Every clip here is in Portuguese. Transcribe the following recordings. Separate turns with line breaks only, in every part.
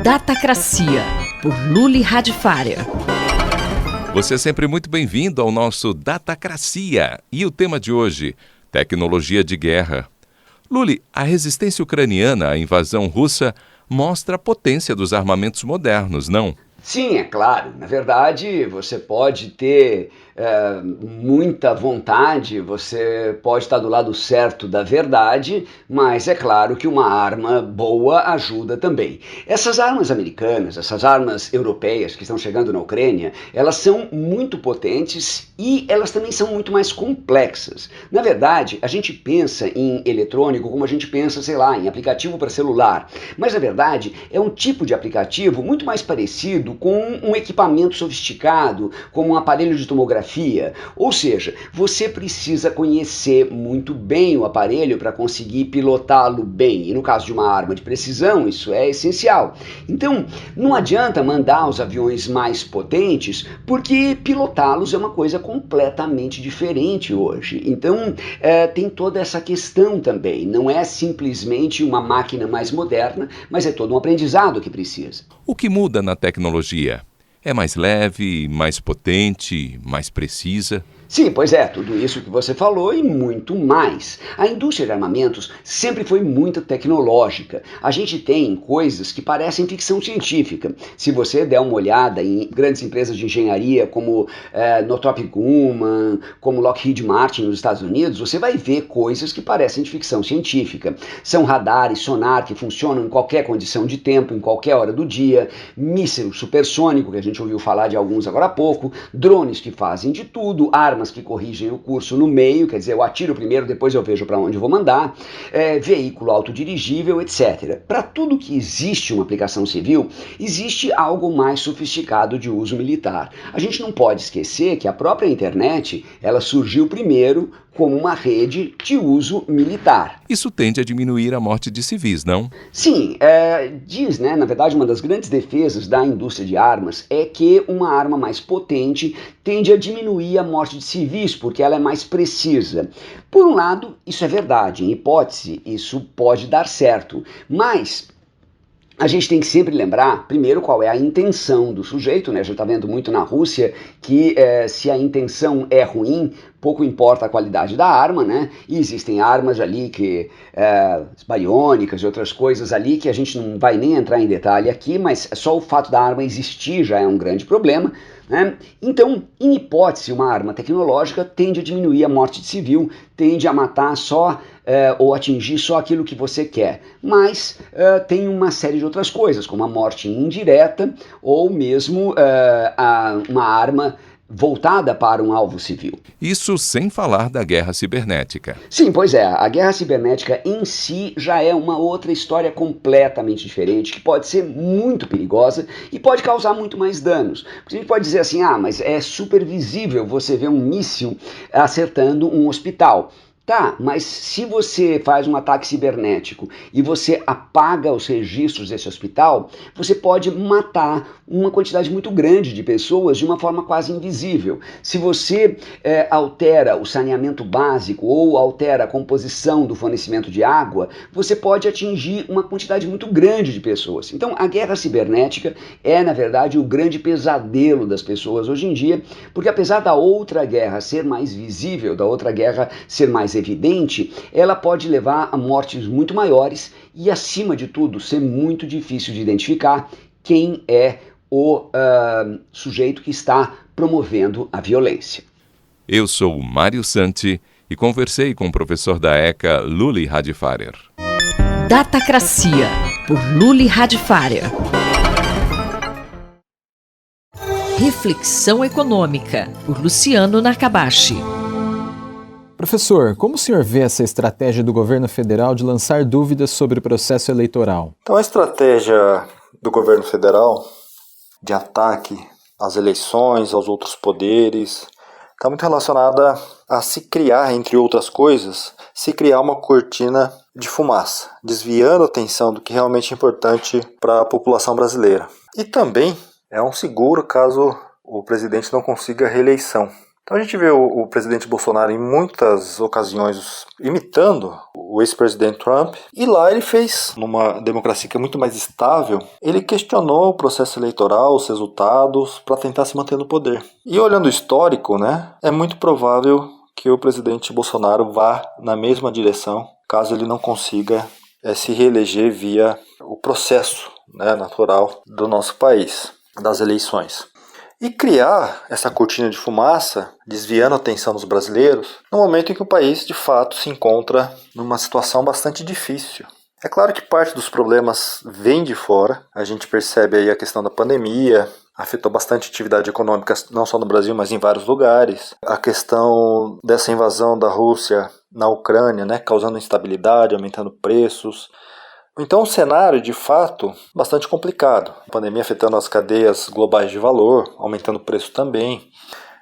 Datacracia, por Luli Radifária.
Você é sempre muito bem-vindo ao nosso Datacracia. E o tema de hoje, tecnologia de guerra. Luli, a resistência ucraniana à invasão russa mostra a potência dos armamentos modernos, não?
Sim, é claro. Na verdade, você pode ter muita vontade, você pode estar do lado certo da verdade, mas é claro que uma arma boa ajuda também. Essas armas americanas, essas armas europeias que estão chegando na Ucrânia, elas são muito potentes e elas também são muito mais complexas. Na verdade, a gente pensa em eletrônico como a gente pensa, sei lá, em aplicativo para celular, mas na verdade é um tipo de aplicativo muito mais parecido com um equipamento sofisticado, como um aparelho de tomografia. Ou seja, você precisa conhecer muito bem o aparelho para conseguir pilotá-lo bem. E no caso de uma arma de precisão, isso é essencial. Então, não adianta mandar os aviões mais potentes, porque pilotá-los é uma coisa completamente diferente hoje. Então, tem toda essa questão também. Não é simplesmente uma máquina mais moderna, mas é todo um aprendizado que precisa.
O que muda na tecnologia? É mais leve, mais potente, mais precisa?
Sim, pois é, tudo isso que você falou e muito mais. A indústria de armamentos sempre foi muito tecnológica. A gente tem coisas que parecem ficção científica. Se você der uma olhada em grandes empresas de engenharia como Northrop Grumman, como Lockheed Martin nos Estados Unidos, você vai ver coisas que parecem de ficção científica. São radares, sonar que funcionam em qualquer condição de tempo, em qualquer hora do dia, míssil supersônico, que a gente ouviu falar de alguns agora há pouco, drones que fazem de tudo, armas que corrigem o curso no meio, quer dizer, eu atiro primeiro, depois eu vejo para onde vou mandar, veículo autodirigível, etc. Para tudo que existe uma aplicação civil, existe algo mais sofisticado de uso militar. A gente não pode esquecer que a própria internet, ela surgiu primeiro como uma rede de uso militar.
Isso tende a diminuir a morte de civis, não?
Sim, diz, né, na verdade, uma das grandes defesas da indústria de armas é que uma arma mais potente tende a diminuir a morte de civis, porque ela é mais precisa. Por um lado, isso é verdade, em hipótese, isso pode dar certo, mas a gente tem que sempre lembrar, primeiro, qual é a intenção do sujeito, né? A gente está vendo muito na Rússia que se a intenção é ruim, pouco importa a qualidade da arma, né? E existem armas ali que baiônicas e outras coisas ali que a gente não vai nem entrar em detalhe aqui, mas só o fato da arma existir já é um grande problema, né? Então, em hipótese, uma arma tecnológica tende a diminuir a morte de civil, tende a matar só ou atingir só aquilo que você quer, mas tem uma série de outras coisas, como a morte indireta ou mesmo uma arma voltada para um alvo civil.
Isso sem falar da guerra cibernética.
Sim, pois é, a guerra cibernética em si já é uma outra história completamente diferente, que pode ser muito perigosa e pode causar muito mais danos. Porque a gente pode dizer assim, mas é super visível você ver um míssil acertando um hospital. Tá, mas se você faz um ataque cibernético e você apaga os registros desse hospital, você pode matar uma quantidade muito grande de pessoas de uma forma quase invisível. Se você altera o saneamento básico ou altera a composição do fornecimento de água, você pode atingir uma quantidade muito grande de pessoas. Então, a guerra cibernética é, na verdade, o grande pesadelo das pessoas hoje em dia, porque apesar da outra guerra ser mais visível, da outra guerra ser mais evidente, ela pode levar a mortes muito maiores e, acima de tudo, ser muito difícil de identificar quem é o sujeito que está promovendo a violência.
Eu sou o Mário Santi e conversei com o professor da ECA, Luli Radifária.
Datacracia, por Luli Radifária. Reflexão Econômica, por Luciano Nakabashi.
Professor, como o senhor vê essa estratégia do governo federal de lançar dúvidas sobre o processo eleitoral?
Então, a estratégia do governo federal de ataque às eleições, aos outros poderes, está muito relacionada a se criar, entre outras coisas, se criar uma cortina de fumaça, desviando a atenção do que realmente é importante para a população brasileira. E também é um seguro caso o presidente não consiga reeleição. Então a gente vê o presidente Bolsonaro em muitas ocasiões imitando o ex-presidente Trump, e lá ele fez, numa democracia que é muito mais estável, ele questionou o processo eleitoral, os resultados, para tentar se manter no poder. E olhando o histórico, né, é muito provável que o presidente Bolsonaro vá na mesma direção, caso ele não consiga se reeleger via o processo, né, natural do nosso país, das eleições. E criar essa cortina de fumaça, desviando a atenção dos brasileiros, no momento em que o país, de fato, se encontra numa situação bastante difícil. É claro que parte dos problemas vem de fora. A gente percebe aí a questão da pandemia, afetou bastante a atividade econômica, não só no Brasil, mas em vários lugares. A questão dessa invasão da Rússia na Ucrânia, né, causando instabilidade, aumentando preços. Então, um cenário, de fato, bastante complicado. A pandemia afetando as cadeias globais de valor, aumentando o preço também.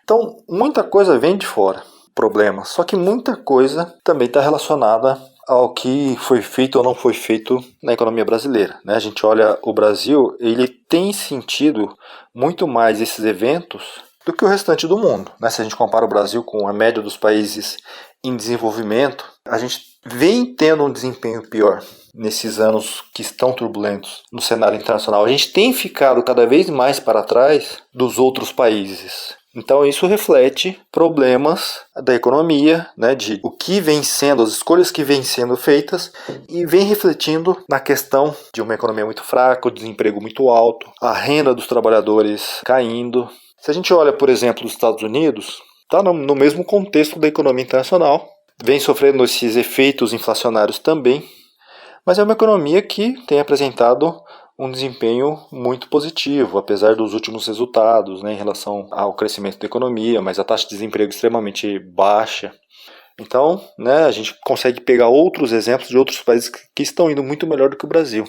Então, muita coisa vem de fora, problemas. Só que muita coisa também está relacionada ao que foi feito ou não foi feito na economia brasileira, né? A gente olha o Brasil, ele tem sentido muito mais esses eventos do que o restante do mundo, né? Se a gente compara o Brasil com a média dos países em desenvolvimento, a gente vem tendo um desempenho pior nesses anos que estão turbulentos no cenário internacional. A gente tem ficado cada vez mais para trás dos outros países. Então isso reflete problemas da economia, né, de o que vem sendo, as escolhas que vêm sendo feitas, e vem refletindo na questão de uma economia muito fraca, o desemprego muito alto, a renda dos trabalhadores caindo. Se a gente olha, por exemplo, os Estados Unidos, está no mesmo contexto da economia internacional, vem sofrendo esses efeitos inflacionários também, mas é uma economia que tem apresentado um desempenho muito positivo, apesar dos últimos resultados, né, em relação ao crescimento da economia, mas a taxa de desemprego extremamente baixa. Então, né, a gente consegue pegar outros exemplos de outros países que estão indo muito melhor do que o Brasil.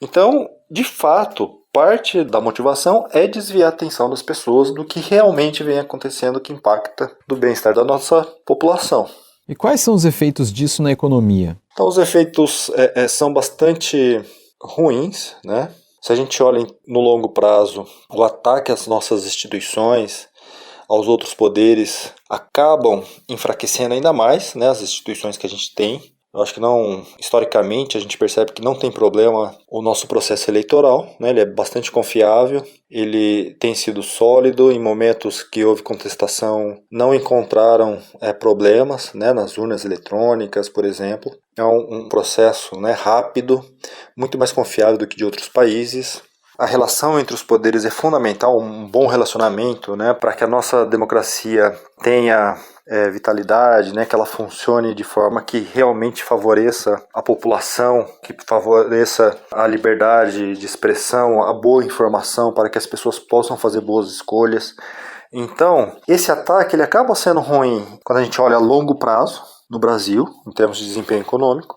Então, de fato, parte da motivação é desviar a atenção das pessoas do que realmente vem acontecendo, que impacta do bem-estar da nossa população.
E quais são os efeitos disso na economia?
Então, os efeitos são bastante ruins, né? Se a gente olha no longo prazo, o ataque às nossas instituições, aos outros poderes, acabam enfraquecendo ainda mais, né, as instituições que a gente tem. Eu acho que não, historicamente, a gente percebe que não tem problema o nosso processo eleitoral, né? Ele é bastante confiável, ele tem sido sólido, em momentos que houve contestação não encontraram problemas, né, nas urnas eletrônicas, por exemplo. É um processo, né, rápido, muito mais confiável do que de outros países. A relação entre os poderes é fundamental, um bom relacionamento, né, para que a nossa democracia tenha vitalidade, né, que ela funcione de forma que realmente favoreça a população, que favoreça a liberdade de expressão, a boa informação para que as pessoas possam fazer boas escolhas. Então, esse ataque ele acaba sendo ruim quando a gente olha a longo prazo no Brasil, em termos de desempenho econômico,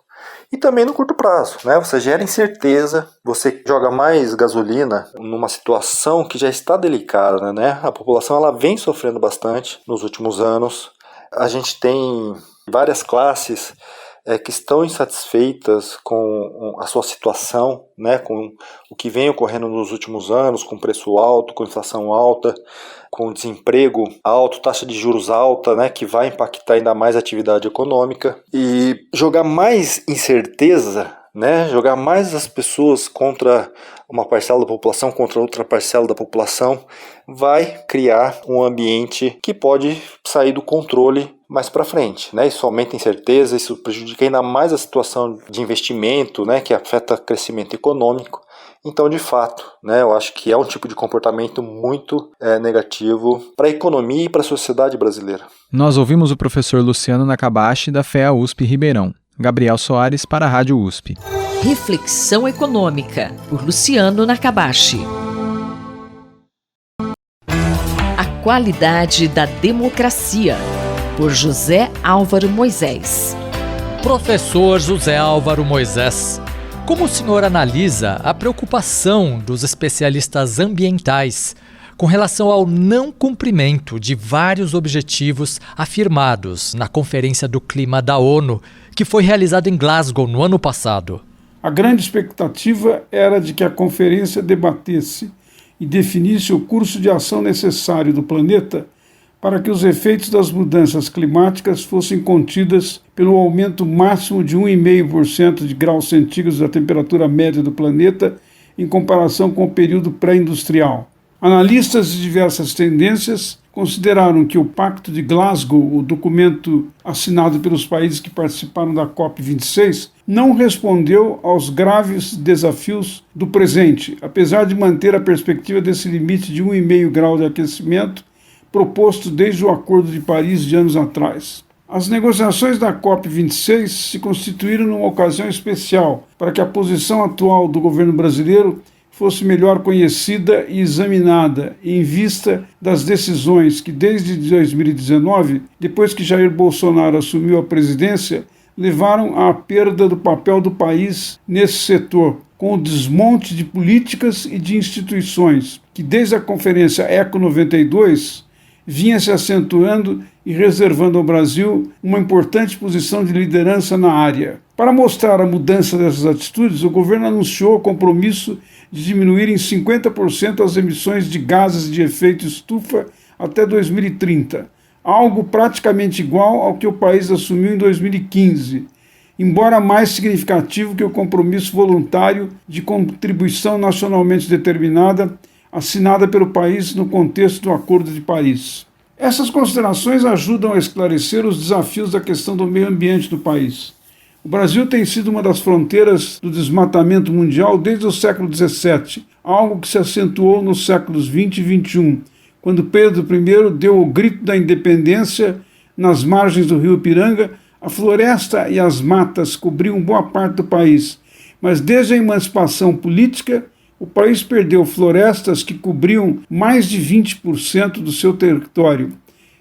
e também no curto prazo, né? Você gera incerteza, você joga mais gasolina numa situação que já está delicada, né? A população ela vem sofrendo bastante nos últimos anos. A gente tem várias classes que estão insatisfeitas com a sua situação, né? Com o que vem ocorrendo nos últimos anos, com preço alto, com inflação alta, com desemprego alto, taxa de juros alta, né, que vai impactar ainda mais a atividade econômica, e jogar mais incerteza, né, jogar mais as pessoas contra uma parcela da população, contra outra parcela da população, vai criar um ambiente que pode sair do controle mais para frente, né? Isso aumenta a incerteza, isso prejudica ainda mais a situação de investimento, né, que afeta o crescimento econômico. Então, de fato, né, eu acho que é um tipo de comportamento muito negativo para a economia e para a sociedade brasileira.
Nós ouvimos o professor Luciano Nakabashi, da FEA USP Ribeirão. Gabriel Soares, para a Rádio USP.
Reflexão Econômica, por Luciano Nakabashi. A qualidade da democracia, por José Álvaro Moisés.
Professor José Álvaro Moisés, como o senhor analisa a preocupação dos especialistas ambientais com relação ao não cumprimento de vários objetivos afirmados na Conferência do Clima da ONU, que foi realizada em Glasgow no ano passado?
A grande expectativa era de que a conferência debatesse e definisse o curso de ação necessário do planeta para que os efeitos das mudanças climáticas fossem contidas pelo aumento máximo de 1,5% de graus centígrados da temperatura média do planeta em comparação com o período pré-industrial. Analistas de diversas tendências consideraram que o Pacto de Glasgow, o documento assinado pelos países que participaram da COP26, não respondeu aos graves desafios do presente, apesar de manter a perspectiva desse limite de 1,5 grau de aquecimento proposto desde o Acordo de Paris de anos atrás. As negociações da COP26 se constituíram numa ocasião especial para que a posição atual do governo brasileiro fosse melhor conhecida e examinada em vista das decisões que, desde 2019, depois que Jair Bolsonaro assumiu a presidência, levaram à perda do papel do país nesse setor, com o desmonte de políticas e de instituições, que desde a Conferência ECO 92 vinha se acentuando e reservando ao Brasil uma importante posição de liderança na área. Para mostrar a mudança dessas atitudes, o governo anunciou o compromisso de diminuir em 50% as emissões de gases de efeito estufa até 2030, algo praticamente igual ao que o país assumiu em 2015, embora mais significativo que o compromisso voluntário de contribuição nacionalmente determinada assinada pelo país no contexto do Acordo de Paris. Essas considerações ajudam a esclarecer os desafios da questão do meio ambiente do país. O Brasil tem sido uma das fronteiras do desmatamento mundial desde o século XVII, algo que se acentuou nos séculos XX e XXI, quando Pedro I deu o grito da independência nas margens do rio Ipiranga. A floresta e as matas cobriam boa parte do país, mas desde a emancipação política, o país perdeu florestas que cobriam mais de 20% do seu território.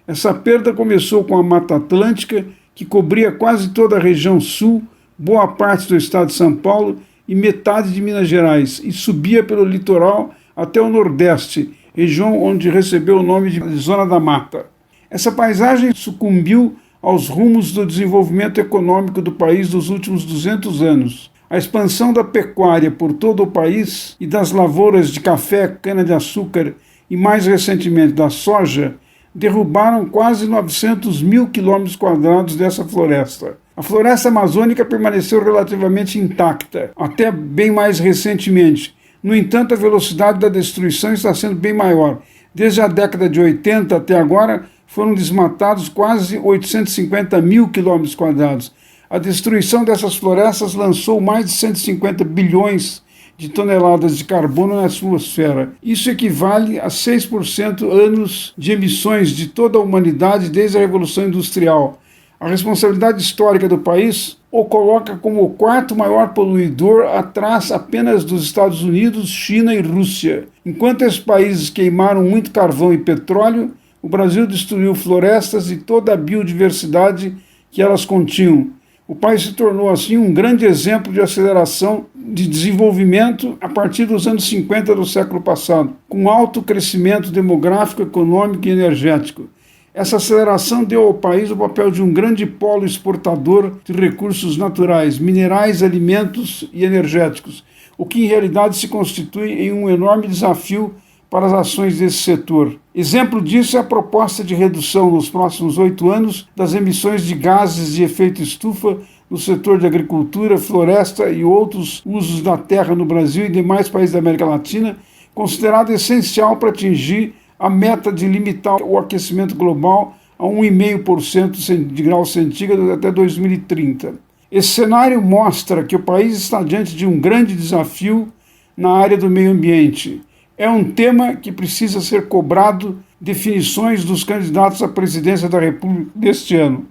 Essa perda começou com a Mata Atlântica, que cobria quase toda a região sul, boa parte do estado de São Paulo e metade de Minas Gerais, e subia pelo litoral até o Nordeste, região onde recebeu o nome de Zona da Mata. Essa paisagem sucumbiu aos rumos do desenvolvimento econômico do país dos últimos 200 anos. A expansão da pecuária por todo o país e das lavouras de café, cana-de-açúcar e, mais recentemente, da soja, derrubaram quase 900 mil quilômetros quadrados dessa floresta. A floresta amazônica permaneceu relativamente intacta, até bem mais recentemente. No entanto, a velocidade da destruição está sendo bem maior. Desde a década de 80 até agora, foram desmatados quase 850 mil quilômetros quadrados. A destruição dessas florestas lançou mais de 150 bilhões de toneladas de carbono na atmosfera. Isso equivale a 6% anos de emissões de toda a humanidade desde a Revolução Industrial. A responsabilidade histórica do país o coloca como o quarto maior poluidor, atrás apenas dos Estados Unidos, China e Rússia. Enquanto esses países queimaram muito carvão e petróleo, o Brasil destruiu florestas e toda a biodiversidade que elas continham. O país se tornou, assim, um grande exemplo de aceleração de desenvolvimento a partir dos anos 50 do século passado, com alto crescimento demográfico, econômico e energético. Essa aceleração deu ao país o papel de um grande polo exportador de recursos naturais, minerais, alimentos e energéticos, o que em realidade se constitui em um enorme desafio para as ações desse setor. Exemplo disso é a proposta de redução nos próximos 8 anos das emissões de gases de efeito estufa no setor de agricultura, floresta e outros usos da terra no Brasil e demais países da América Latina, considerado essencial para atingir a meta de limitar o aquecimento global a 1,5% de graus centígrados até 2030. Esse cenário mostra que o país está diante de um grande desafio na área do meio ambiente. É um tema que precisa ser cobrado definições dos candidatos à presidência da República deste ano.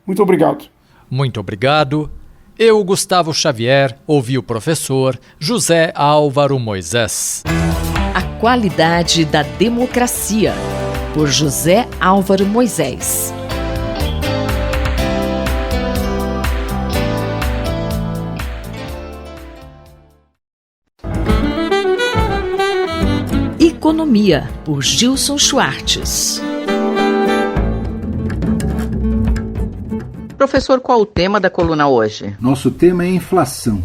Muito obrigado.
Muito obrigado. Eu, Gustavo Xavier, ouvi o professor José Álvaro Moisés.
A qualidade da democracia, por José Álvaro Moisés. Economia, por Gilson Schwartz.
Professor, qual o tema da coluna hoje?
Nosso tema é inflação.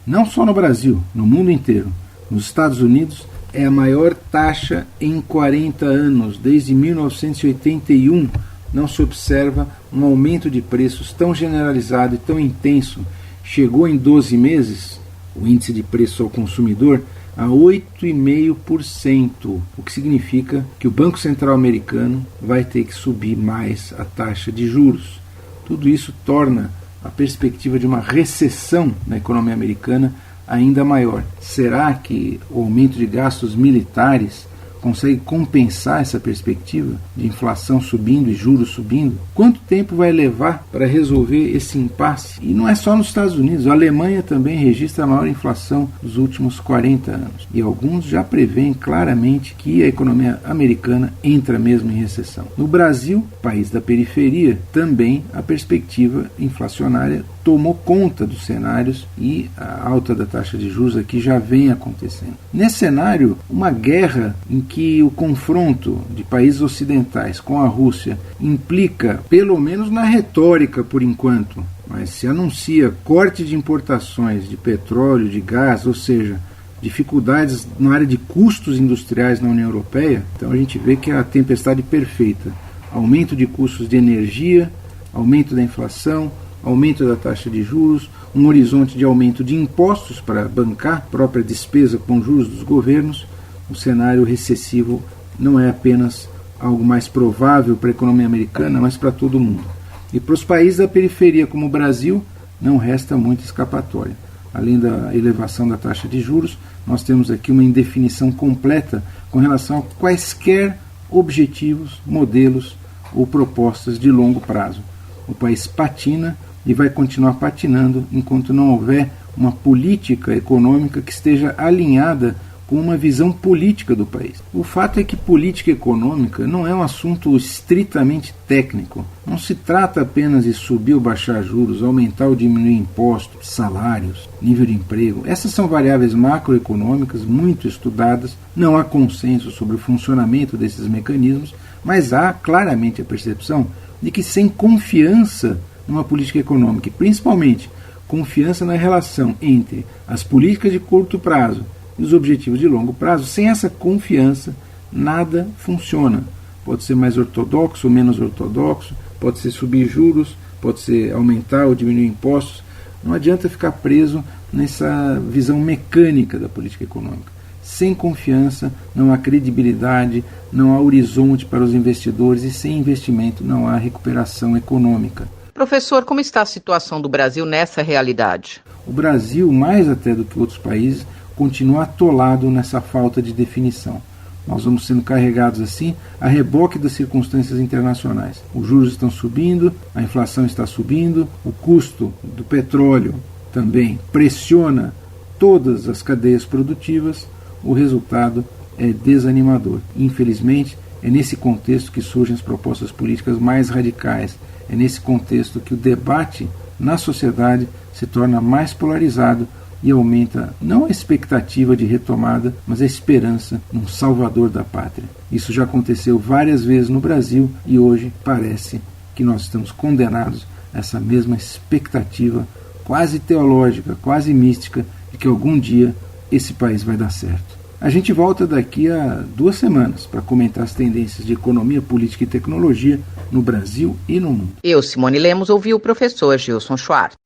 Não só no Brasil, no mundo inteiro. Nos Estados Unidos É a maior taxa em 40 anos. Desde 1981 não se observa um aumento de preços tão generalizado e tão intenso. Chegou em 12 meses, o índice de preço ao consumidor, a 8,5%, o que significa que o Banco Central americano vai ter que subir mais a taxa de juros. Tudo isso torna a perspectiva de uma recessão na economia americana ainda maior. Será que o aumento de gastos militares consegue compensar essa perspectiva de inflação subindo e juros subindo? Quanto tempo vai levar para resolver esse impasse? E não é só nos Estados Unidos, a Alemanha também registra a maior inflação dos últimos 40 anos. E alguns já preveem claramente que a economia americana entra mesmo em recessão. No Brasil, país da periferia, também a perspectiva inflacionária tomou conta dos cenários e a alta da taxa de juros aqui já vem acontecendo. Nesse cenário, uma guerra em que o confronto de países ocidentais com a Rússia implica, pelo menos na retórica por enquanto, mas se anuncia corte de importações de petróleo, de gás, ou seja, dificuldades na área de custos industriais na União Europeia, então a gente vê que é a tempestade perfeita. Aumento de custos de energia, aumento da inflação, aumento da taxa de juros, um horizonte de aumento de impostos para bancar a própria despesa com juros dos governos. O cenário recessivo não é apenas algo mais provável para a economia americana, mas para todo mundo. E para os países da periferia, como o Brasil, não resta muita escapatória. Além da elevação da taxa de juros, nós temos aqui uma indefinição completa com relação a quaisquer objetivos, modelos ou propostas de longo prazo. O país patina e vai continuar patinando enquanto não houver uma política econômica que esteja alinhada com uma visão política do país. O fato é que política econômica não é um assunto estritamente técnico. Não se trata apenas de subir ou baixar juros, aumentar ou diminuir impostos, salários, nível de emprego. Essas são variáveis macroeconômicas muito estudadas, não há consenso sobre o funcionamento desses mecanismos, mas há claramente a percepção de que sem confiança numa política econômica, e principalmente confiança na relação entre as políticas de curto prazo e os objetivos de longo prazo, sem essa confiança nada funciona. Pode ser mais ortodoxo ou menos ortodoxo, pode ser subir juros, pode ser aumentar ou diminuir impostos. Não adianta ficar preso nessa visão mecânica da política econômica. Sem confiança não há credibilidade, não há horizonte para os investidores e sem investimento não há recuperação econômica.
Professor, como está a situação do Brasil nessa realidade?
O Brasil, mais até do que outros países, continua atolado nessa falta de definição. Nós vamos sendo carregados assim a reboque das circunstâncias internacionais. Os juros estão subindo, a inflação está subindo, o custo do petróleo também pressiona todas as cadeias produtivas, o resultado é desanimador. Infelizmente, é nesse contexto que surgem as propostas políticas mais radicais. É nesse contexto que o debate na sociedade se torna mais polarizado e aumenta não a expectativa de retomada, mas a esperança num salvador da pátria. Isso já aconteceu várias vezes no Brasil e hoje parece que nós estamos condenados a essa mesma expectativa quase teológica, quase mística, de que algum dia esse país vai dar certo. A gente volta daqui a 2 semanas para comentar as tendências de economia, política e tecnologia no Brasil e no mundo.
Eu, Simone Lemos, ouvi o professor Gilson Schwartz.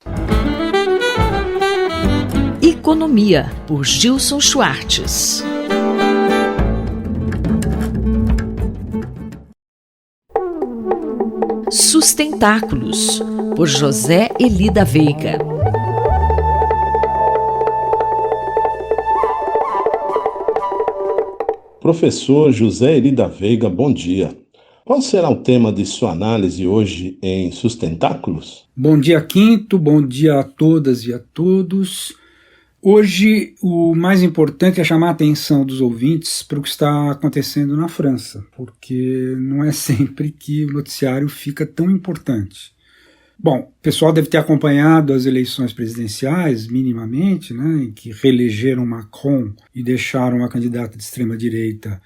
Economia, por Gilson Schwartz. Sustentáculos, por José Eli da Veiga.
Professor José Eli da Veiga, bom dia. Qual será o tema de sua análise hoje em Sustentáculos?
Bom dia, Quinto, bom dia a todas e a todos. Hoje, o mais importante é chamar a atenção dos ouvintes para o que está acontecendo na França, porque não é sempre que o noticiário fica tão importante. Bom, o pessoal deve ter acompanhado as eleições presidenciais, minimamente, né, em que reelegeram Macron e deixaram a candidata de extrema-direita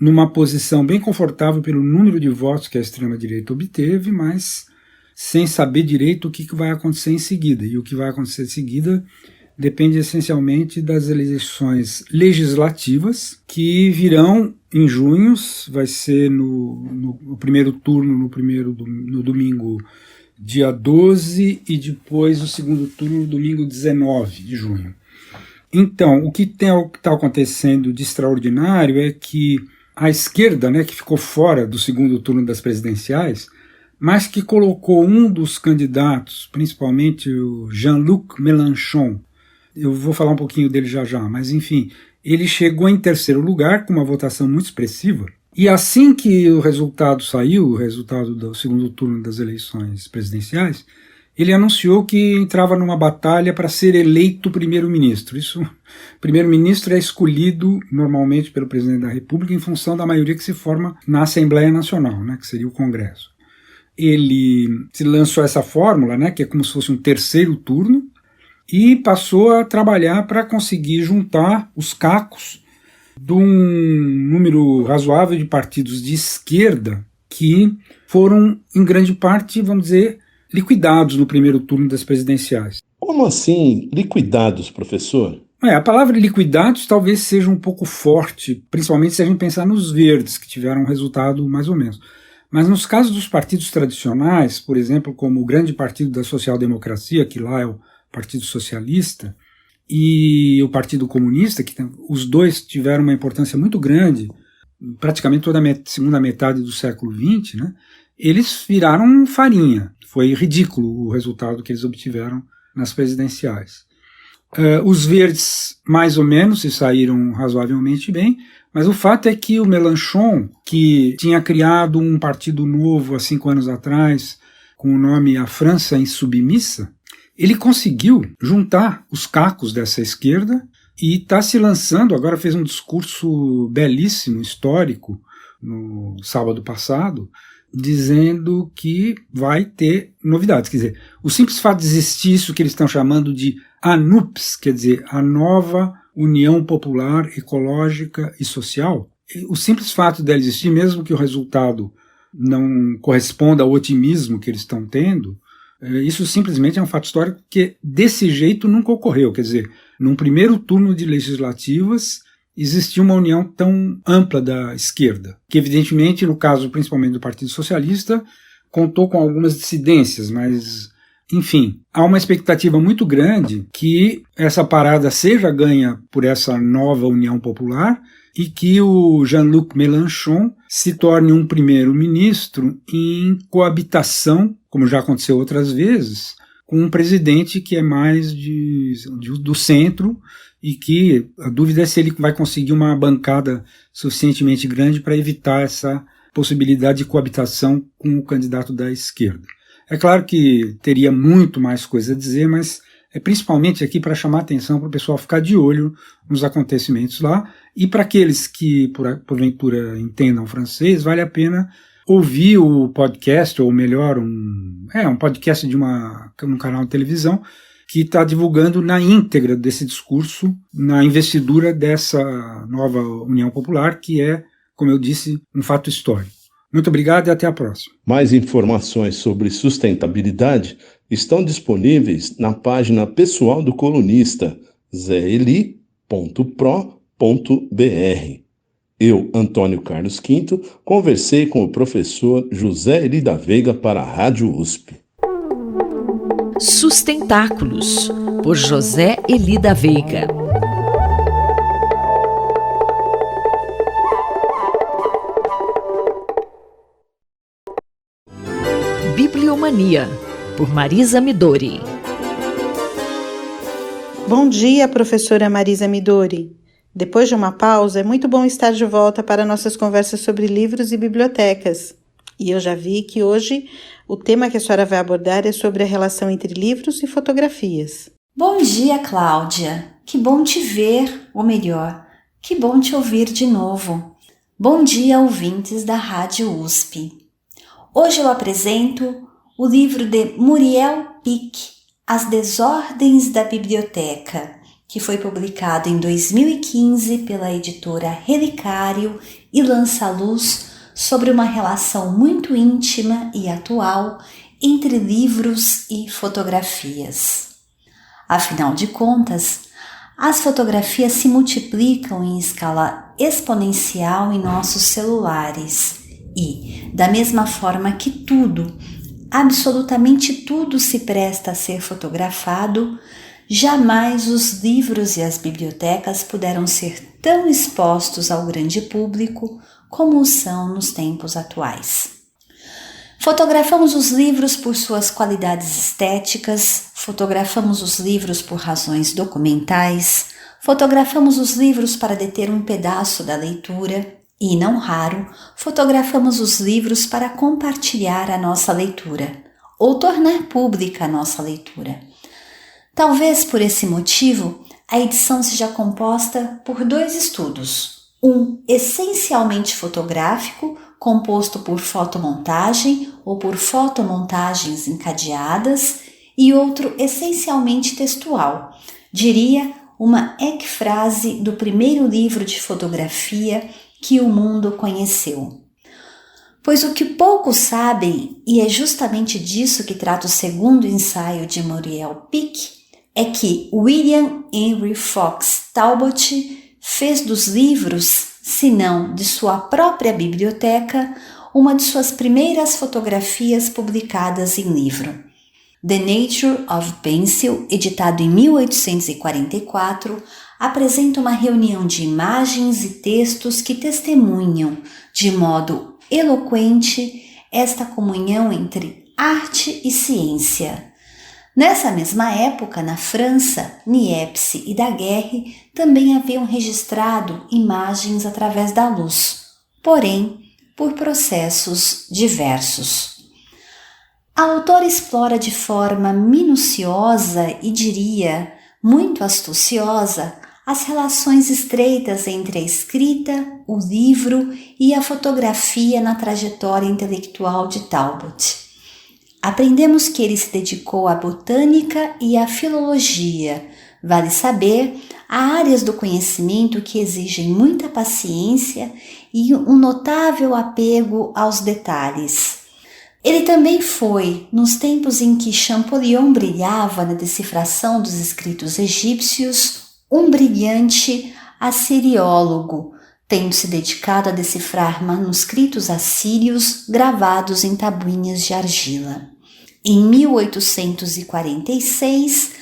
numa posição bem confortável pelo número de votos que a extrema-direita obteve, mas sem saber direito o que vai acontecer em seguida. E o que vai acontecer em seguida depende essencialmente das eleições legislativas que virão em junho, vai ser no primeiro turno, no domingo dia 12 e depois o segundo turno no domingo 19 de junho. Então, o que está acontecendo de extraordinário é que a esquerda, que ficou fora do segundo turno das presidenciais, mas que colocou um dos candidatos, principalmente o Jean-Luc Mélenchon, eu vou falar um pouquinho dele já, mas enfim, ele chegou em terceiro lugar com uma votação muito expressiva, e assim que o resultado saiu, o resultado do segundo turno das eleições presidenciais, ele anunciou que entrava numa batalha para ser eleito primeiro-ministro. O primeiro-ministro é escolhido normalmente pelo presidente da República em função da maioria que se forma na Assembleia Nacional, que seria o Congresso. Ele se lançou essa fórmula, que é como se fosse um terceiro turno, e passou a trabalhar para conseguir juntar os cacos de um número razoável de partidos de esquerda que foram, em grande parte, vamos dizer, liquidados no primeiro turno das presidenciais.
Como assim liquidados, professor?
A palavra liquidados talvez seja um pouco forte, principalmente se a gente pensar nos verdes, que tiveram um resultado mais ou menos. Mas nos casos dos partidos tradicionais, por exemplo, como o grande partido da social-democracia, que lá é o Partido Socialista, e o Partido Comunista, os dois tiveram uma importância muito grande, praticamente toda a segunda metade do século XX, eles viraram farinha. Foi ridículo o resultado que eles obtiveram nas presidenciais. Os verdes, mais ou menos, se saíram razoavelmente bem, mas o fato é que o Mélenchon, que tinha criado um partido novo há 5 anos atrás, com o nome A França Insubmissa, ele conseguiu juntar os cacos dessa esquerda e está se lançando, agora fez um discurso belíssimo, histórico, no sábado passado, dizendo que vai ter novidades. Quer dizer, o simples fato de existir isso que eles estão chamando de ANUPS, quer dizer, a nova União Popular Ecológica e Social, o simples fato dela existir, mesmo que o resultado não corresponda ao otimismo que eles estão tendo, isso simplesmente é um fato histórico que desse jeito nunca ocorreu. Quer dizer, num primeiro turno de legislativas existia uma união tão ampla da esquerda, que evidentemente, no caso principalmente do Partido Socialista, contou com algumas dissidências, mas, enfim, há uma expectativa muito grande que essa parada seja ganha por essa nova União Popular e que o Jean-Luc Mélenchon se torne um primeiro-ministro em coabitação, como já aconteceu outras vezes, com um presidente que é mais do centro e que a dúvida é se ele vai conseguir uma bancada suficientemente grande para evitar essa possibilidade de coabitação com o candidato da esquerda. É claro que teria muito mais coisa a dizer, mas é principalmente aqui para chamar a atenção para o pessoal ficar de olho nos acontecimentos lá, e para aqueles que porventura entendam francês, vale a pena ouvir o podcast, ou melhor, um podcast de um canal de televisão que está divulgando na íntegra desse discurso, na investidura dessa nova União Popular, que é, como eu disse, um fato histórico. Muito obrigado e até a próxima.
Mais informações sobre sustentabilidade estão disponíveis na página pessoal do colunista zeli.pro.br. Eu, Antônio Carlos Quinto, conversei com o professor José Eli da Veiga para a Rádio USP.
Sustentáculos, por José Eli da Veiga. Bibliomania, por Marisa Midori.
Bom dia, professora Marisa Midori. Depois de uma pausa, é muito bom estar de volta para nossas conversas sobre livros e bibliotecas. E eu já vi que hoje o tema que a senhora vai abordar é sobre a relação entre livros e fotografias.
Bom dia, Cláudia. Que bom te ver, ou melhor, que bom te ouvir de novo. Bom dia, ouvintes da Rádio USP. Hoje eu apresento o livro de Muriel Pic, As Desordens da Biblioteca, que foi publicado em 2015 pela editora Relicário e lança à luz sobre uma relação muito íntima e atual entre livros e fotografias. Afinal de contas, as fotografias se multiplicam em escala exponencial em nossos celulares e, da mesma forma que tudo, absolutamente tudo se presta a ser fotografado, jamais os livros e as bibliotecas puderam ser tão expostos ao grande público como o são nos tempos atuais. Fotografamos os livros por suas qualidades estéticas, fotografamos os livros por razões documentais, fotografamos os livros para deter um pedaço da leitura e, não raro, fotografamos os livros para compartilhar a nossa leitura ou tornar pública a nossa leitura. Talvez por esse motivo, a edição seja composta por 2 estudos, um essencialmente fotográfico, composto por fotomontagem ou por fotomontagens encadeadas, e outro essencialmente textual, diria uma ecfrase do primeiro livro de fotografia que o mundo conheceu. Pois o que poucos sabem, e é justamente disso que trata o segundo ensaio de Muriel Pick, é que William Henry Fox Talbot fez dos livros, se não de sua própria biblioteca, uma de suas primeiras fotografias publicadas em livro. The Nature of Pencil, editado em 1844, apresenta uma reunião de imagens e textos que testemunham, de modo eloquente, esta comunhão entre arte e ciência. Nessa mesma época, na França, Niepce e Daguerre também haviam registrado imagens através da luz, porém por processos diversos. A autora explora de forma minuciosa e, diria, muito astuciosa, as relações estreitas entre a escrita, o livro e a fotografia na trajetória intelectual de Talbot. Aprendemos que ele se dedicou à botânica e à filologia, vale saber, a áreas do conhecimento que exigem muita paciência e um notável apego aos detalhes. Ele também foi, nos tempos em que Champollion brilhava na decifração dos escritos egípcios, um brilhante assiriólogo, tendo se dedicado a decifrar manuscritos assírios gravados em tabuinhas de argila. Em 1846,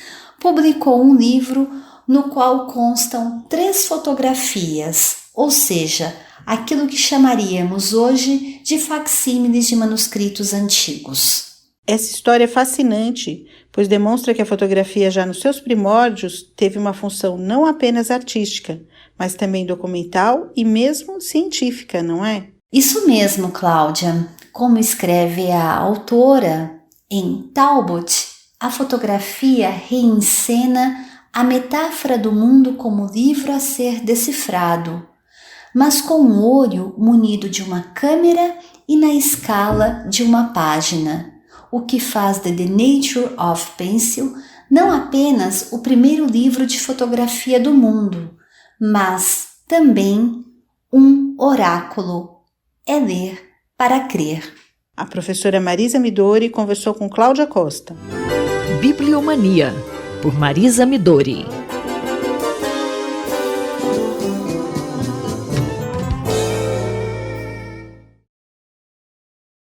publicou um livro no qual constam 3 fotografias, ou seja, aquilo que chamaríamos hoje de facsímiles de manuscritos antigos.
Essa história é fascinante, pois demonstra que a fotografia já nos seus primórdios teve uma função não apenas artística, mas também documental e mesmo científica, não é?
Isso mesmo, Cláudia. Como escreve a autora, em Talbot, a fotografia reencena a metáfora do mundo como livro a ser decifrado, mas com um olho munido de uma câmera e na escala de uma página, o que faz de The Nature of Pencil não apenas o primeiro livro de fotografia do mundo, mas também um oráculo. É ler para crer.
A professora Marisa Midori conversou com Cláudia Costa.
Bibliomania, por Marisa Midori.